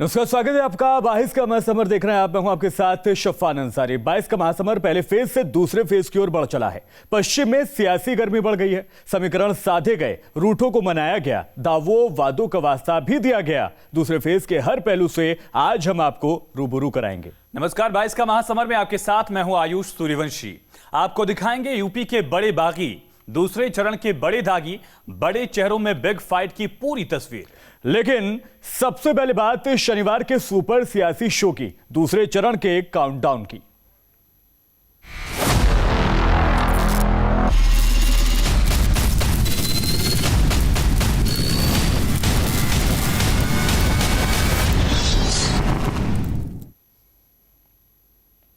नमस्कार, स्वागत है आपका 22 का महासमर देख रहे हैं आप। मैं हूं आपके साथ शफान अंसारी। 22 का महासमर पहले फेज से दूसरे फेज की ओर बढ़ चला है। पश्चिम में सियासी गर्मी बढ़ गई है, समीकरण साधे गए, रूठों को मनाया गया, दावों वादों का वास्ता भी दिया गया। दूसरे फेज के हर पहलू से आज हम आपको रूबरू कराएंगे। नमस्कार, 22 का महासमर में आपके साथ मैं हूं आयुष सूर्यवंशी। आपको दिखाएंगे यूपी के बड़े बागी, दूसरे चरण के बड़े दागी, बड़े चेहरों में बिग फाइट की पूरी तस्वीर। लेकिन सबसे पहले बात शनिवार के सुपर सियासी शो की, दूसरे चरण के काउंटडाउन की।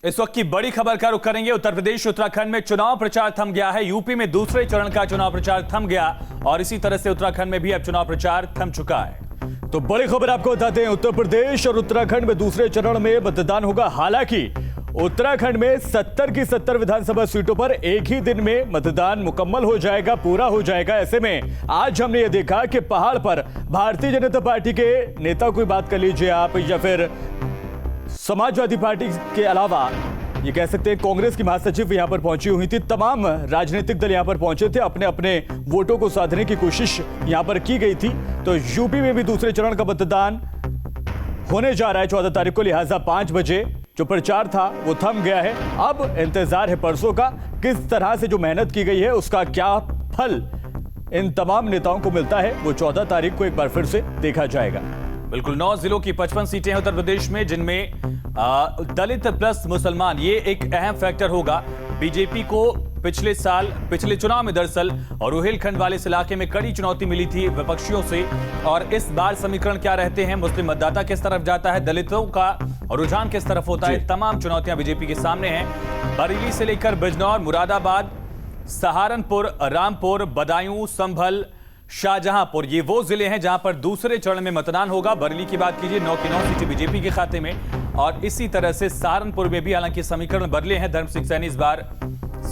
इस वक्त की बड़ी खबर का रुख करेंगे। उत्तर प्रदेश उत्तराखंड में चुनाव प्रचार थम गया है। यूपी में दूसरे चरण का चुनाव प्रचार थम गया और इसी तरह से उत्तराखंड में भी अब चुनाव प्रचार थम चुका है। तो बड़ी खबर आपको बताते हैं, उत्तर प्रदेश और उत्तराखंड में दूसरे चरण में मतदान होगा। हालांकि उत्तराखंड में 70 की 70 विधानसभा सीटों पर एक ही दिन में मतदान मुकम्मल हो जाएगा, पूरा हो जाएगा। ऐसे में आज हमने ये देखा कि पहाड़ पर भारतीय जनता पार्टी के नेता कोई बात कर लीजिए आप, या फिर समाजवादी पार्टी के अलावा ये कह सकते हैं कांग्रेस की महासचिव यहां पर पहुंची हुई थी। तमाम राजनीतिक दल यहां पर पहुंचे थे, अपने अपने वोटों को साधने की कोशिश यहां पर की गई थी। तो यूपी में भी दूसरे चरण का मतदान होने जा रहा है 14 तारीख को। लिहाजा 5 बजे जो प्रचार था वो थम गया है। अब इंतजार है परसों का, किस तरह से जो मेहनत की गई है उसका क्या फल इन तमाम नेताओं को मिलता है, वो 14 तारीख को एक बार फिर से देखा जाएगा। बिल्कुल, 9 जिलों की 55 सीटें हैं उत्तर प्रदेश में, जिनमें दलित प्लस मुसलमान ये एक अहम फैक्टर होगा। बीजेपी को पिछले चुनाव में दरअसल और रोहिलखंड वाले इस इलाके में कड़ी चुनौती मिली थी विपक्षियों से। और इस बार समीकरण क्या रहते हैं, मुस्लिम मतदाता किस तरफ जाता है, दलितों का रुझान किस तरफ होता है, तमाम चुनौतियां बीजेपी के सामने हैं। बरेली से लेकर बिजनौर, मुरादाबाद, सहारनपुर, रामपुर, बदायूं, संभल, शाहजहांपुर, ये वो जिले हैं जहां पर दूसरे चरण में मतदान होगा। बरेली की बात कीजिए, 9 की 9 सीटें बीजेपी के खाते में, और इसी तरह से सहारनपुर में भी हालांकि समीकरण बदले हैं। धर्म सिंह सैनी इस बार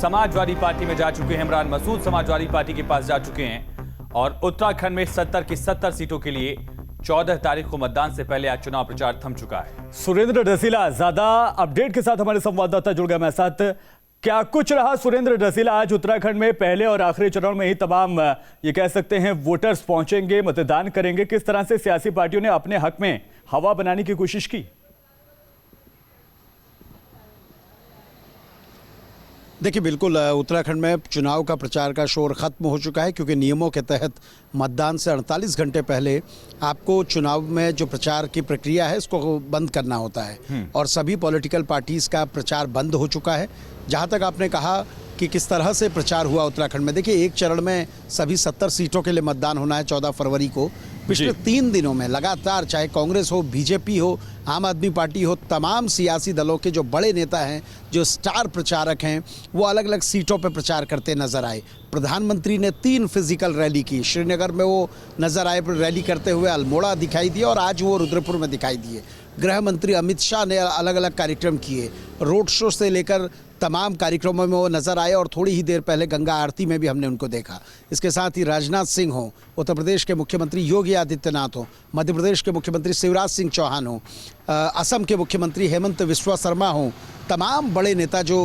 समाजवादी पार्टी में जा चुके हैं, इमरान मसूद समाजवादी पार्टी के पास जा चुके हैं। और उत्तराखंड में 70 की 70 सीटों के लिए 14 तारीख को मतदान से पहले आज चुनाव प्रचार थम चुका है। सुरेंद्र रसीला ज्यादा अपडेट के साथ हमारे संवाददाता जुड़ गए मेरे साथ। क्या कुछ रहा सुरेंद्र रसीला, आज उत्तराखंड में पहले और आखिरी चरण में ही तमाम ये कह सकते हैं वोटर्स पहुंचेंगे, मतदान करेंगे। किस तरह से सियासी पार्टियों ने अपने हक में हवा बनाने की कोशिश की? देखिए, बिल्कुल उत्तराखंड में चुनाव का प्रचार का शोर ख़त्म हो चुका है, क्योंकि नियमों के तहत मतदान से 48 घंटे पहले आपको चुनाव में जो प्रचार की प्रक्रिया है इसको बंद करना होता है। और सभी पॉलिटिकल पार्टीज़ का प्रचार बंद हो चुका है। जहां तक आपने कहा कि किस तरह से प्रचार हुआ उत्तराखंड में, देखिए एक चरण में सभी 70 सीटों के लिए मतदान होना है 14 फरवरी को। पिछले 3 दिनों में लगातार, चाहे कांग्रेस हो, बीजेपी हो, आम आदमी पार्टी हो, तमाम सियासी दलों के जो बड़े नेता हैं, जो स्टार प्रचारक हैं, वो अलग अलग सीटों पर प्रचार करते नजर आए। प्रधानमंत्री ने 3 फिजिकल रैली की, श्रीनगर में वो नजर आए रैली करते हुए, अल्मोड़ा दिखाई दिए और आज वो रुद्रपुर में दिखाई दिए। गृह मंत्री अमित शाह ने अलग अलग कार्यक्रम किए, रोड शो से लेकर तमाम कार्यक्रमों में वो नजर आए। और थोड़ी ही देर पहले गंगा आरती में भी हमने उनको देखा। इसके साथ ही राजनाथ सिंह हो, उत्तर प्रदेश के मुख्यमंत्री योगी आदित्यनाथ हो, मध्य प्रदेश के मुख्यमंत्री शिवराज सिंह चौहान हो, असम के मुख्यमंत्री हेमंत बिस्वा शर्मा हो, तमाम बड़े नेता जो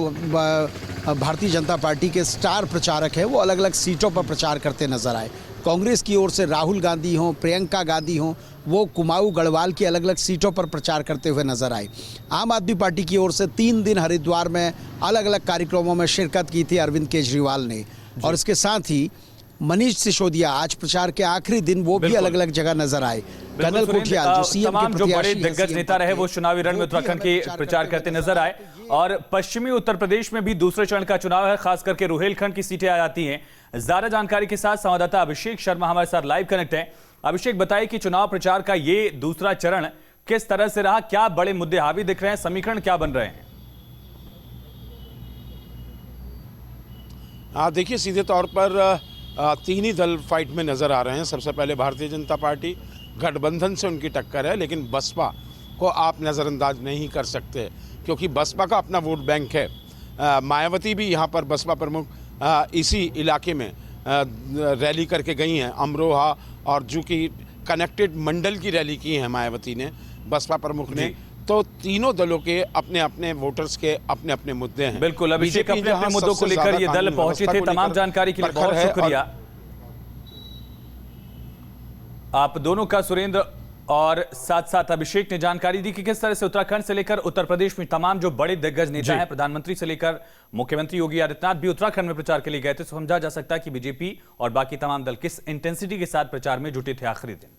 भारतीय जनता पार्टी के स्टार प्रचारक हैं, वो अलग अलग सीटों पर प्रचार करते नजर आए। कांग्रेस की ओर से राहुल गांधी हों, प्रियंका गांधी हों, वो कुमाऊं गढ़वाल की अलग अलग सीटों पर प्रचार करते हुए नजर आए। आम आदमी पार्टी की ओर से 3 दिन हरिद्वार में अलग अलग कार्यक्रमों में शिरकत की थी अरविंद केजरीवाल ने। और इसके साथ ही मनीष सिसोदिया आज प्रचार के आखिरी दिन वो भी अलग अलग जगह नजर आए। कनल कोठियाल जो सीएम के जो बड़े दिग्गज नेता रहे वो चुनावी रण में उत्तराखंड के प्रचार करते नजर आए। और पश्चिमी उत्तर प्रदेश में भी दूसरे चरण का चुनाव है, खास करके रोहिलखंड की सीटें आ जाती हैं। ज्यादा जानकारी के साथ संवाददाता अभिषेक शर्मा हमारे साथ लाइव कनेक्ट है। अभिषेक, बताइए कि चुनाव प्रचार का ये दूसरा चरण किस तरह से रहा, क्या बड़े मुद्दे हावी दिख रहे हैं, समीकरण क्या बन रहे हैं? देखिए, सीधे तौर पर 3 ही दल फाइट में नजर आ रहे हैं। सबसे पहले भारतीय जनता पार्टी, गठबंधन से उनकी टक्कर है, लेकिन बसपा को आप नज़रअंदाज नहीं कर सकते, क्योंकि बसपा का अपना वोट बैंक है। मायावती भी यहाँ पर बसपा प्रमुख इसी इलाके में रैली करके गई हैं। अमरोहा और जो कि कनेक्टेड मंडल की रैली की है मायावती ने, बसपा प्रमुख ने, तो तीनों दलों के अपने अपने वोटर्स के अपने अपने मुद्दे हैं। बिल्कुल, अभिषेक बीजेपी अपने अपने जहां मुद्दों को सबसे लेकर ज्यादा ये दल कानून पहुंचे व्यवस्था थे। को तमाम लेकर जानकारी के लिए प्रखर बहुत है। शुक्रिया आप दोनों का, सुरेंद्र और साथ साथ अभिषेक ने जानकारी दी कि किस तरह से उत्तराखंड से लेकर उत्तर प्रदेश में तमाम जो बड़े दिग्गज नेता हैं, प्रधानमंत्री से लेकर मुख्यमंत्री योगी आदित्यनाथ भी उत्तराखंड में प्रचार के लिए गए थे। समझा जा सकता है कि बीजेपी और बाकी तमाम दल किस इंटेंसिटी के साथ प्रचार में जुटे थे आखिरी दिन।